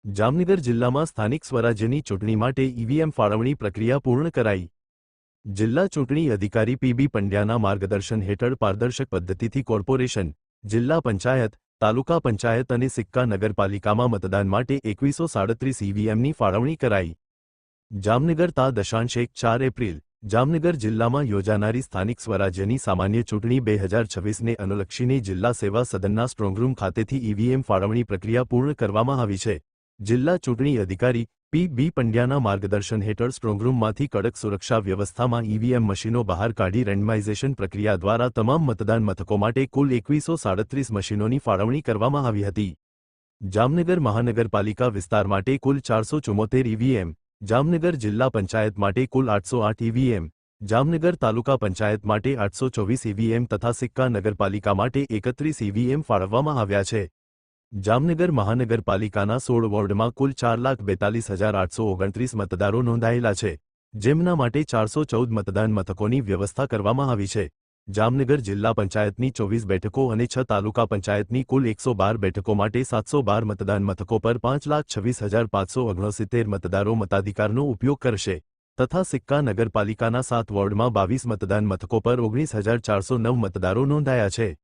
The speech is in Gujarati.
જામનગર જિલ્લામાં સ્થાનિક સ્વરાજ્યની ચૂંટણી માટે ઈવીએમ ફાળવણી પ્રક્રિયા પૂર્ણ કરાઈ। જિલ્લા ચૂંટણી અધિકારી પી.બી. પંડ્યાના માર્ગદર્શન હેઠળ પારદર્શક પદ્ધતિથી કોર્પોરેશન, જિલ્લા પંચાયત, તાલુકા પંચાયત અને સિક્કા નગરપાલિકામાં મતદાન માટે 2137 ઈવીએમની ફાળવણી કરાઈ। જામનગર તા દશાંશ 4 એપ્રિલ જામનગર જિલ્લામાં યોજાનારી સ્થાનિક સ્વરાજ્યની સામાન્ય ચૂંટણી 2026ને અનુલક્ષીને જિલ્લા સેવા સદનના સ્ટ્રોંગરૂમ ખાતેથી ઈવીએમ ફાળવણી પ્રક્રિયા પૂર્ણ કરવામાં આવી છે। જિલ્લા ચૂંટણી અધિકારી પી.બી. પંડ્યાના માર્ગદર્શન હેઠળ સ્ટ્રોંગરૂમમાંથી કડક સુરક્ષા વ્યવસ્થામાં ઈવીએમ મશીનો બહાર કાઢી રેન્ડમાઇઝેશન પ્રક્રિયા દ્વારા તમામ મતદાન મથકો માટે કુલ 2137 મશીનોની ફાળવણી કરવામાં આવી હતી। જામનગર મહાનગરપાલિકા વિસ્તાર માટે કુલ 474 ઈવીએમ, જામનગર જિલ્લા પંચાયત માટે કુલ 808 ઈવીએમ, જામનગર તાલુકા પંચાયત માટે 824 ઈવીએમ તથા સિક્કા નગરપાલિકા માટે 31 ઈવીએમ ફાળવવામાં આવ્યા છે। જામનગર મહાનગરપાલિકાના 16 વોર્ડમાં કુલ 4,42,829 મતદારો નોંધાયેલા છે, જેમના માટે 414 મતદાન મથકોની વ્યવસ્થા કરવામાં આવી છે। જામનગર જિલ્લા પંચાયતની 24 બેઠકો અને 6 તાલુકા પંચાયતની કુલ 112 બેઠકો માટે 712 મતદાન મથકો પર 5,26,569 મતદારો મતાધિકારનો ઉપયોગ કરશે તથા સિક્કા નગરપાલિકાના 7 વોર્ડમાં 22 મતદાન મથકો પર 19,409 મતદારો નોંધાયા છે।